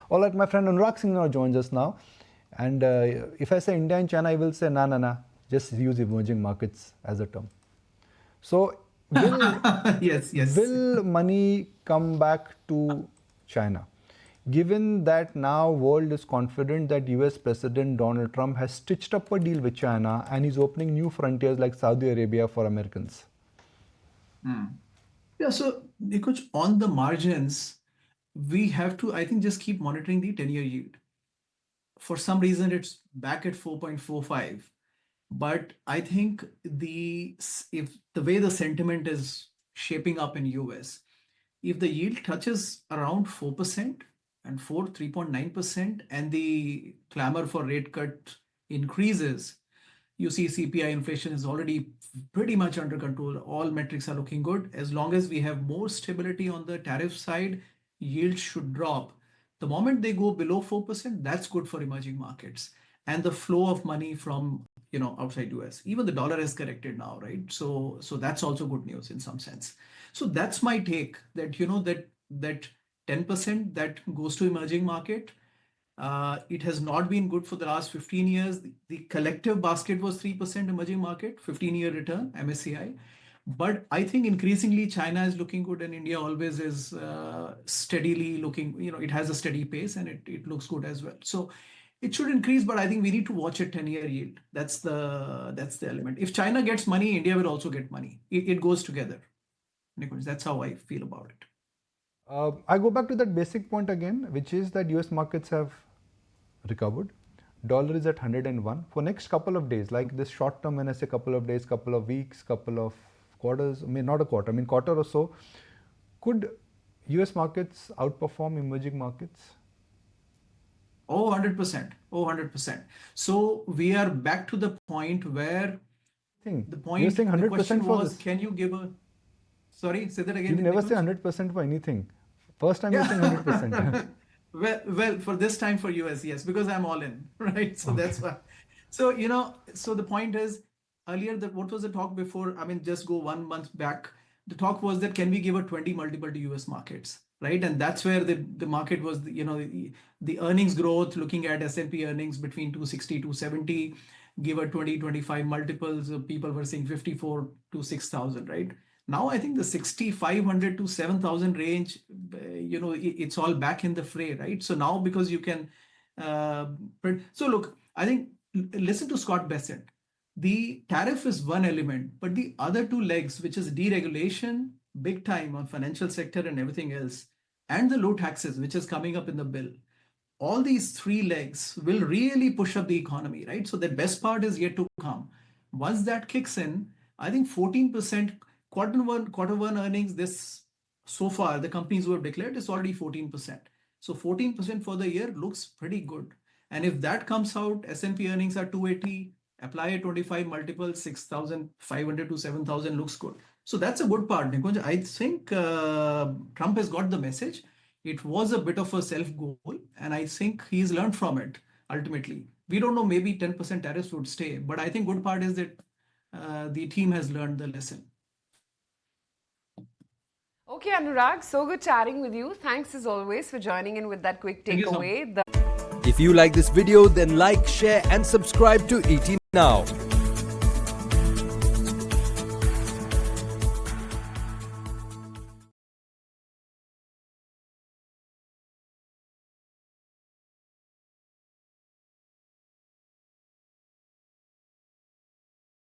All right, my friend Anurag Singh now joins us now. And if I say India and China, I will say, nah, just use emerging markets as a term. So, yes. will money come back to China? Given that now world is confident that US President Donald Trump has stitched up a deal with China and is opening new frontiers like Saudi Arabia for Americans. Yeah, so Nikunj, on the margins, we have to, I think, just keep monitoring the 10-year yield. For some reason, it's back at 4.45. But I think if the way the sentiment is shaping up in US, if the yield touches around 4% and 3.9%, and the clamor for rate cut increases, you see CPI inflation is already pretty much under control. All metrics are looking good. As long as we have more stability on the tariff side, yields should drop. The moment they go below 4%, that's good for emerging markets and the flow of money from outside US. Even the dollar has corrected now, right? So that's also good news in some sense. So that's my take, that that 10% that goes to emerging market, it has not been good for the last 15 years. The collective basket was 3% emerging market, 15-year return, MSCI. But I think increasingly China is looking good, and India always is steadily looking, it has a steady pace, and it looks good as well. So it should increase, but I think we need to watch a 10-year yield. That's the element. If China gets money, India will also get money. It goes together. Nikunj, that's how I feel about it. I go back to that basic point again, which is that US markets have recovered. Dollar is at 101 for next couple of days, like this short term, when I say couple of days, couple of weeks, couple of quarters, I mean not a quarter, I mean quarter or so. Could US markets outperform emerging markets? Oh, 100%. Oh, 100%. So we are back to the point where You're saying 100% the question for was, this. can you give a, sorry, say that again. You never say 100% for anything. First time you're saying 100%. Well, for this time for US, yes, because I'm all in, right? So that's why. So, so the point is, earlier, what was the talk before? I mean, just go 1 month back. The talk was that can we give a 20 multiple to US markets, right? And that's where the market was, the earnings growth, looking at S&P earnings between 260, 270, give a 20-25 multiples. People were saying 54 to 6,000, right? Now I think the 6,500 to 7,000 range, it's all back in the fray, right? So now, because you can so look, I think, listen to Scott Bessent. The tariff is one element, but the other two legs, which is deregulation, big time on financial sector and everything else, and the low taxes, which is coming up in the bill, all these three legs will really push up the economy, right? So the best part is yet to come. Once that kicks in, I think 14% quarter one earnings, this so far, the companies who have declared, is already 14%. So 14% for the year looks pretty good. And if that comes out, S&P earnings are 280, apply a 25 multiple, 6,500 to 7,000 looks good. So that's a good part, Nikunj. I think Trump has got the message. It was a bit of a self-goal, and I think he's learned from it ultimately. We don't know, maybe 10% tariffs would stay, but I think good part is that the team has learned the lesson. Okay, Anurag, so good chatting with you. Thanks as always for joining in with that quick takeaway. If you like this video, then like, share and subscribe to ET Now.